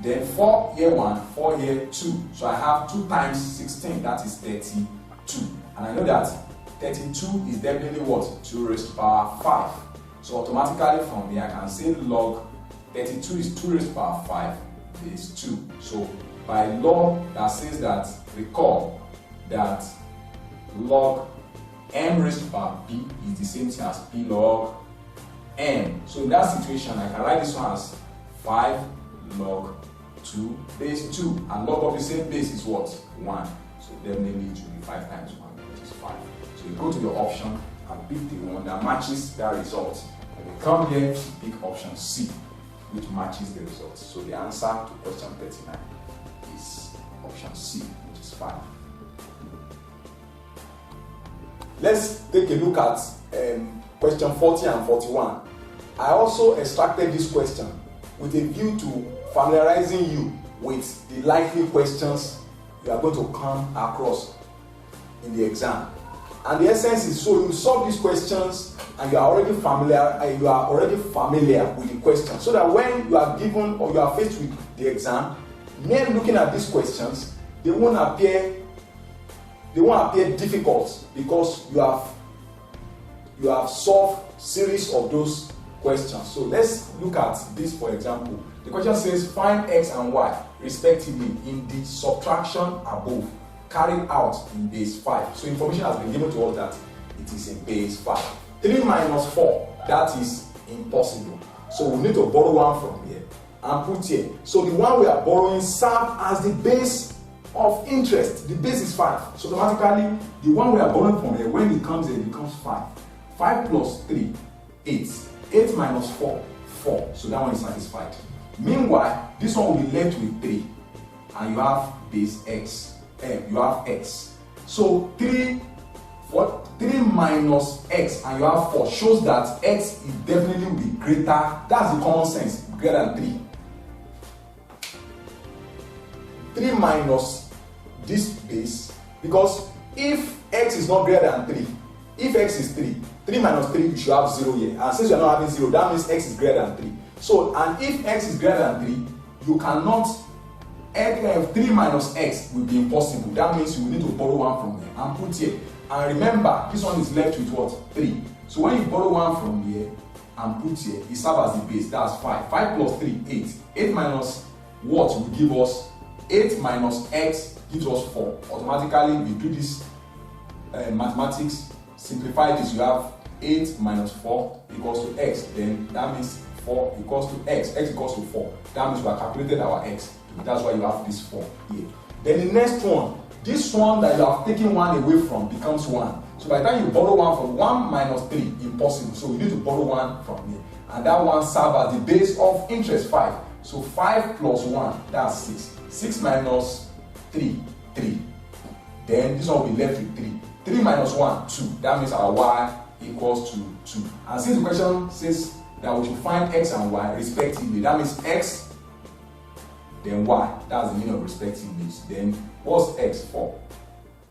Then 4 here 1, 4 here 2. So I have 2 times 16, that is 32. And I know that 32 is definitely what? 2 raised to the power 5. So automatically from here I can say log 32 is 2 raised to the power 5 base 2. So by law that says that, recall that log m raised to the power b is the same thing as p log m. So in that situation I can write this one as 5 log 2 base 2, and log of the same base is what? 1. So definitely it will be 5 times 1, which is 5. So you go to your option and pick the one that matches that result. And we come here to pick option C, which matches the result. So the answer to question 39 is option C, which is 5. Let's take a look at question 40 and 41. I also extracted this question with a view to familiarizing you with the likely questions you are going to come across in the exam. And the essence is, so you solve these questions and you are already familiar with the question, so that when you are given or you are faced with the exam, men looking at these questions, they won't appear difficult, because you have solved series of those questions. So let's look at this. For example, the question says find x and y respectively in the subtraction above carried out in base 5. So information has been given to us that it is in base 5. 3 minus 4, that is impossible. So we need to borrow one from here and put here. So the one we are borrowing serves as the base of interest. The base is 5. So automatically the one we are borrowing from here, when it comes here, it becomes 5. 5 plus 3, 8. 8 minus 4, 4. So that one is satisfied. Meanwhile, this one will be left with 3. And you have base x. You have x. So 3 minus x and you have 4 shows that x is definitely will be greater. That's the common sense. Greater than 3. 3 minus this base, because if x is not greater than 3, if x is 3, 3 minus 3, you should have 0 here. And since you are not having 0, that means x is greater than 3. So, and if x is greater than 3, you cannot, 3 minus x will be impossible. That means you will need to borrow one from here and put here. And remember, this one is left with what? 3. So when you borrow one from here and put here, it serves as the base. That's 5. 5 plus 3, 8. 8 minus what will give us? 8 minus x gives us 4. Automatically, we do this mathematics. Simplify this. You have 8 minus 4 equals to x. Then that means 4 equals to x. X equals to 4. That means we have calculated our x. That's why you have this 4 here. Then the next one, this one that you have taken 1 away from becomes 1. So by the time you borrow 1 from 1 minus 3, impossible. So you need to borrow 1 from here. And that one serves as the base of interest, 5. So 5 plus 1, that's 6. 6 minus 3, 3. Then this one will be left with 3. 3 minus 1, 2. That means our y equals to 2. And since the question says that we should find x and y respectively, that means x, then y. That's the meaning of respectively. Then what's x? 4.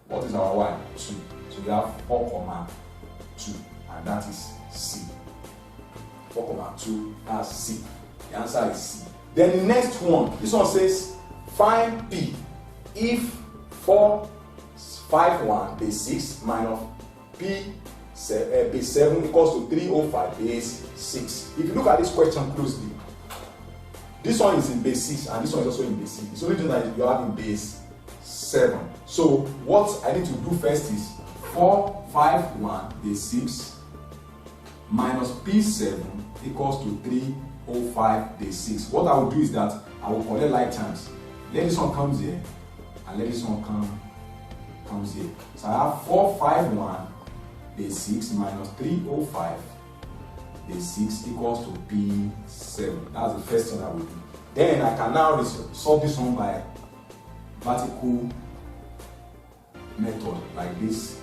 What is our y? 2. So we have 4, 2. And that is C. 4, 2, that's C. The answer is C. Then the next one, this one says find P if 4, 5, 1 base 6 minus P base 7 equals to 305 base 6. If you look at this question closely, this one is in base 6 and this one is also in base 6. It's only just that you have in base 7. So what I need to do first is 4, 5, 1 base 6 minus P7 equals to 305 base 6. What I will do is that I will collect like terms. Let this one comes here and let this one comes here. So I have 4, 5, 1 base 6 minus 305 base 6 equals to P7. That's the first thing I will do. Then I can now solve this one by vertical method like this.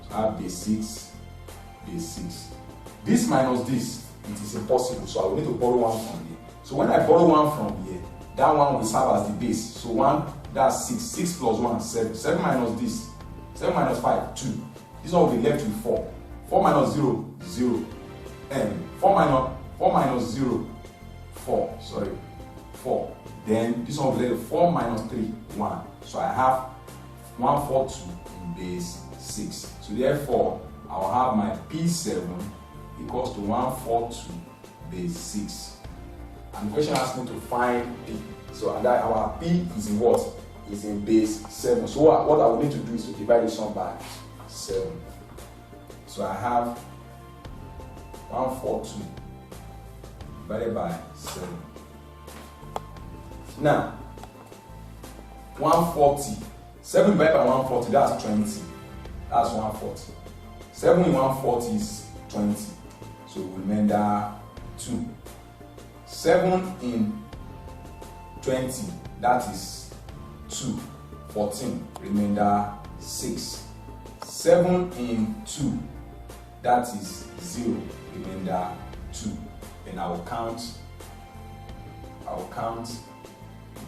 So I have base 6, base 6. This minus this, it is impossible. So I will need to borrow one from here. So when I borrow one from here, that one will serve as the base. So 1, that's 6. 6 plus 1, 7. 7 minus this, 7 minus 5, 2. This one will be left with 4. 4 minus 0, 0. 4 minus 0, 4. Sorry, 4. Then this one will be like 4 minus 3, 1. So I have 142 in base 6. So therefore, I'll have my P7 equals to 142 base 6. And the question asks me to find P. So and that our P is in what? Is in base 7. So what I will need to do is to divide this one by 7. So I have 142 divided by 7. Now, 140. 7 divided by 140, that's 20. That's 140. 7 in 140 is 20. So remainder 2. 7 in 20, that is 2. 14, remainder 6. 7 in 2, that is 0, remainder 2. Then I will count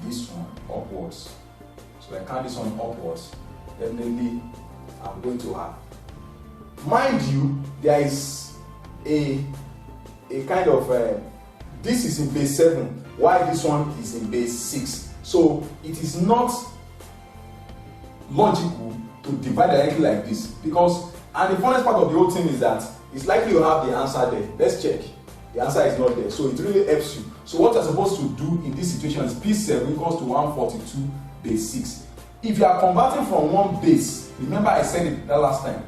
this one upwards. So I count this one upwards, definitely I'm going to have. Mind you, there is a kind of this is in base 7, while this one is in base 6. So it is not logical to divide directly like this, because, and the funniest part of the whole thing is that it's likely you have the answer there. Let's check. The answer is not there, so it really helps you. So what you're supposed to do in this situation is P7 equals to 142 base 6. If you are converting from one base, remember I said it that last time,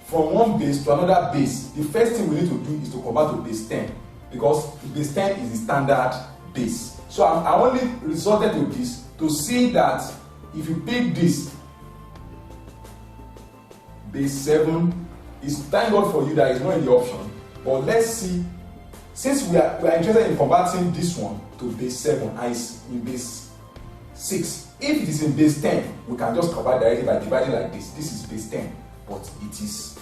from one base to another base, the first thing we need to do is to convert to base 10, because base 10 is the standard base. So I only resorted to this to see that if you pick this base 7, it's thank God for you that it's not in the option. But let's see, since we are interested in converting this one to base 7 and it's in base 6, if it is in base 10, we can just convert directly by dividing like this. This is base 10, but it is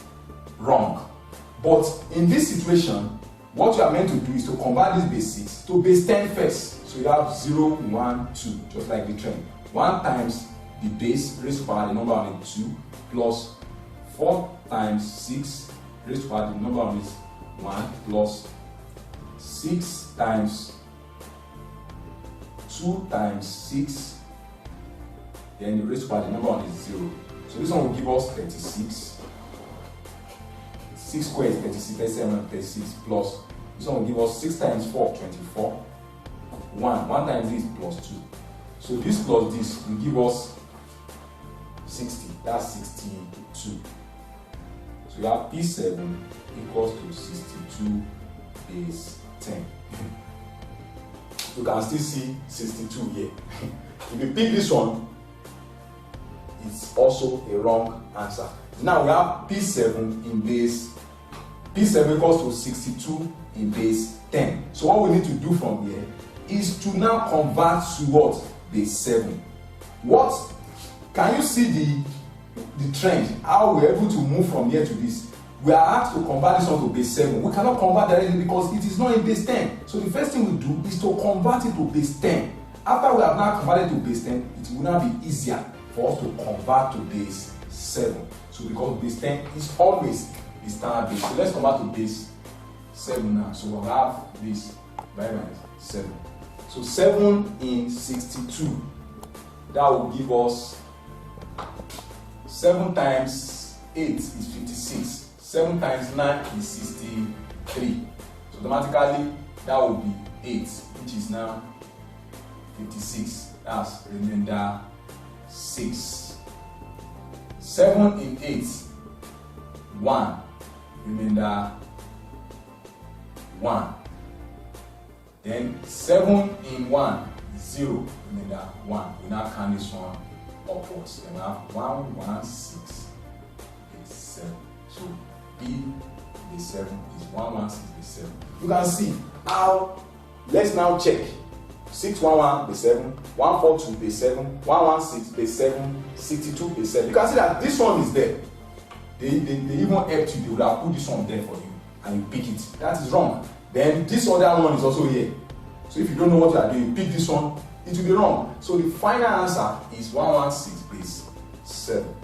wrong. But in this situation, what you are meant to do is to convert this base 6 to base 10 first. So you have 0, 1, 2, just like the trend. 1 times the base raised to power the number on it 2 plus 4 times 6 raised to power the number on it 1 plus 6 times 2 times 6, then the raised to power the number on is 0. So this one will give us 36. 6 squared is 36, 37, 36 plus this one will give us 6 times 4, 24. 1 times this plus 2. So this plus this will give us 60. That's 62. So you have P7 equals to 62 base 10. You can still see 62 here. If you pick this one, it's also a wrong answer. Now we have P7 in base. P7 equals to 62 in base 10. So what we need to do from here is to now convert to what? Base 7. What? Can you see the trend? How we're able to move from here to this? We are asked to convert this one to base 7. We cannot convert directly because it is not in base 10. So the first thing we do is to convert it to base 10. After we have now converted to base 10, it will now be easier for us to convert to base 7. So because base 10 is always the standard base. So let's convert to base 7 now. So we'll have this divided by 7. So 7 in 62, that will give us 7 times 8 is 56. 7 times 9 is 63. So automatically that will be 8, which is now 56. That's remainder 6. 7 in 8, 1. Remainder 1. Then 7 in 1, 0. Remainder 1. We now count this one upwards. Then we have 1, 1, 6, 8, 7. So P base 7 is 1, 1, 6, base 7. You can see how. Let's now check. 6, 1, 1, base 7. 1, 4, 2, base 7. 1, 1, 6, base 7. 62, base 7. You can see that this one is there. They even helped you. They would have put this one there for you and you pick it. That is wrong. Then this other one is also here. So if you don't know what you are doing, you pick this one, it will be wrong. So the final answer is 116 base 7.